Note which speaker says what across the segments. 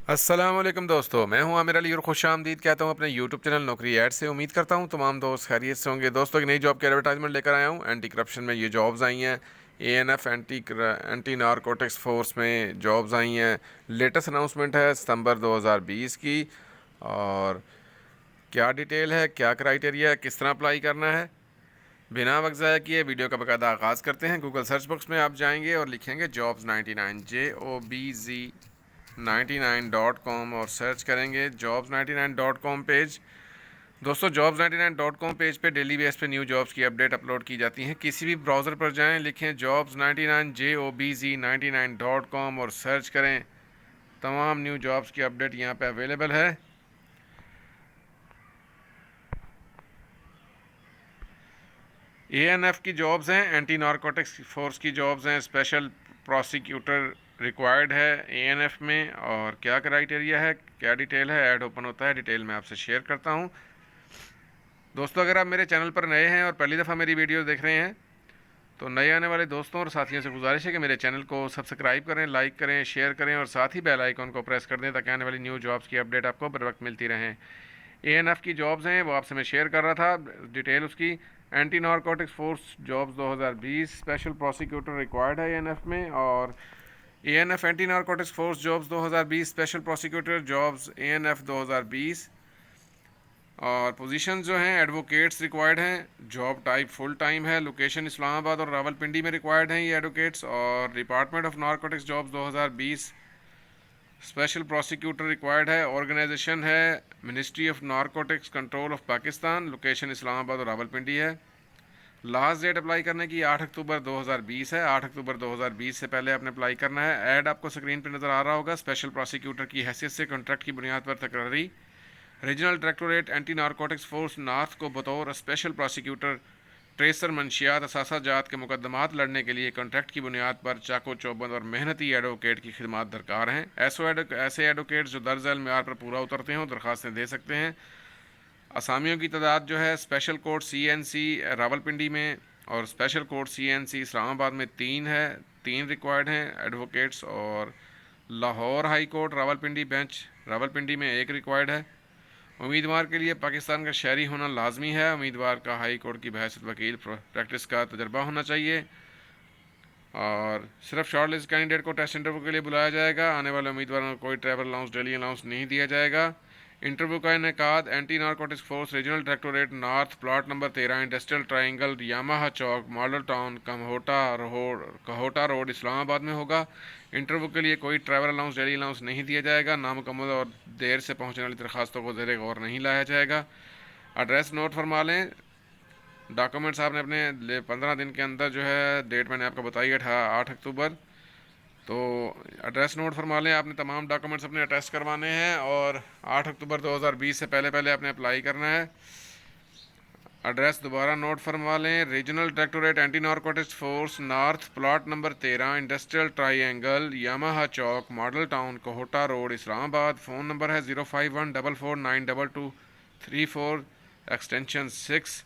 Speaker 1: अस्सलाम वालेकुम दोस्तों, मैं हूं आमिर अली और खुश आमदीद कहता हूं अपने यूट्यूब चैनल नौकरी ऐड से। उम्मीद करता हूं तमाम दोस्त खैरियत से होंगे। दोस्तों, एक नई जॉब की एडवर्टाइजमेंट लेकर आया हूं। एंटी करप्शन में ये जॉब्स आई हैं। ANF एंटी नारकोटिक्स फोर्स में जॉब्स आई हैं। लेटेस्ट अनाउंसमेंट है सितंबर 2020 की। और क्या डिटेल है, क्या क्राइटेरिया है, किस तरह अप्लाई करना है, बिना वक्त ज़ाया किए वीडियो का बाकायदा आगाज़ करते हैं। गूगल सर्च बॉक्स में आप जाएंगे और लिखेंगे जॉब्स 99 JOBZ99.com और सर्च करेंगे jobs99.com पेज। दोस्तों, jobs99.com पेज पे डेली बेस पे न्यू जॉब्स की अपडेट अपलोड की जाती हैं। किसी भी ब्राउज़र पर जाएं, लिखें jobs99 JOBZ99.com और सर्च करें। तमाम न्यू जॉब्स की अपडेट यहाँ पे अवेलेबल है। ANF की जॉब्स हैं, एंटी नारकोटिक्स फोर्स की जॉब्स हैं। स्पेशल प्रोसिक्यूटर रिक्वायर्ड है ANF में। और क्या क्राइटेरिया है, क्या डिटेल है, ऐड ओपन होता है, डिटेल मैं आपसे शेयर करता हूं। दोस्तों, अगर आप मेरे चैनल पर नए हैं और पहली दफ़ा मेरी वीडियो देख रहे हैं तो नए आने वाले दोस्तों और साथियों से गुजारिश है कि मेरे चैनल को सब्सक्राइब करें, लाइक करें, शेयर करें और साथ ही बेल आइकन को प्रेस कर दें ताकि आने वाली न्यू जॉब्स की अपडेट आपको बर वक्त मिलती रहें। ANF की जॉब्स हैं, वो आपसे मैं शेयर कर रहा था डिटेल उसकी। Anti narcotics force jobs 2020 special prosecutor required है ANF में। और ANF anti narcotics force jobs 2020 special prosecutor jobs ANF 2020। और पोजीशन जो हैं एडवोकेट्स रिक्वायर्ड हैं। जॉब टाइप फुल टाइम है। लोकेशन इस्लामाबाद और रावलपिंडी में रिक्वायर्ड हैं ये एडवोकेट्स। और department of narcotics jobs 2020 special prosecutor required है। ऑर्गेनाइजेशन है ministry of narcotics control of Pakistan. Location Islamabad और रावलपिंडी है। लास्ट डेट अप्लाई करने की 8 अक्टूबर 2020 है। 8 अक्टूबर 2020 से पहले आपने अप्लाई करना है। ऐड आपको स्क्रीन पर नज़र आ रहा होगा। स्पेशल प्रोसिक्यूटर की हैसियत से कॉन्ट्रैक्ट की बुनियाद पर तकरारी regional directorate anti narcotics force north को बतौर स्पेशल प्रोसिक्यूटर ट्रेसर मंशियात असासा जात के मुकदमात लड़ने के लिए कॉन्ट्रैक्ट की बुनियाद पर चाको चौबंद और मेहनती एडवोकेट की खिदमात दरकार हैं। ऐसे एडवोकेट्स जो दर्ज मेयार पर पूरा उतरते हैं दरख्वास्तें दे सकते हैं। असामियों की तादाद जो है स्पेशल कोर्ट CNC रावलपिंडी में और स्पेशल कोर्ट CNC इस्लामाबाद में 3 है। 3 रिक्वायर्ड हैं एडवोकेट्स। और Lahore high court Rawalpindi bench Rawalpindi में 1 रिक्वायर्ड है। उम्मीदवार के लिए पाकिस्तान का शहरी होना लाजमी है। उम्मीदवार का हाई कोर्ट की बहस वकील प्रैक्टिस का तजर्बा होना चाहिए। और सिर्फ शॉर्ट लिस्ट कैंडिडेट को टेस्ट इंटरव्यू के लिए बुलाया जाएगा। आने वाले उम्मीदवारों को कोई ट्रैवल अलाउंस, डेली अलाउंस नहीं दिया जाएगा। इंटरव्यू का इनेकाद anti narcotics force regional directorate north, plot number 13, industrial triangle, Yamaha चौक, model town, Kahuta road, Islamabad में होगा। इंटरव्यू के लिए कोई ट्रैवल अलाउंस, डेली अलाउंस नहीं दिया जाएगा। नामुकम्मल और देर से पहुंचने वाली दरखास्तों को ज़ेरे गौर नहीं लाया जाएगा। एड्रेस नोट फरमा लें। डॉक्यूमेंट्स आपने अपने 15 दिन के अंदर जो है, डेट मैंने आपको बताई है 8 अक्टूबर, तो एड्रेस नोट फरमा लें। आपने तमाम डॉक्यूमेंट्स अपने अटैच करवाने हैं और 8 अक्टूबर 2020 से पहले पहले आपने अप्लाई करना है। एड्रेस दोबारा नोट फरमा लें। Regional directorate anti narcotics force north, plot number 13, industrial triangle, Yamaha चौक, model town, Kahuta road, Islamabad. Phone number है 051449234 एक्सटेंशन 6।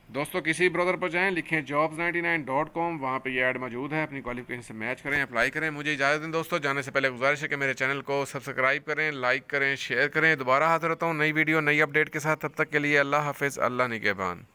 Speaker 1: दोस्तों, किसी ब्राउज़र पर जाएं, लिखें jobs99.com, वहाँ पे ये ऐड मौजूद है। अपनी क्वालिफिकेशन से मैच करें, अप्लाई करें। मुझे इजाज़त दें दोस्तों। जाने से पहले गुजारिश है कि मेरे चैनल को सब्सक्राइब करें, लाइक करें, शेयर करें। दोबारा हाजिर होता हूँ नई वीडियो नई अपडेट के साथ। तब तक के लिए अल्लाह हाफिज़, अल्लाह निगहबान।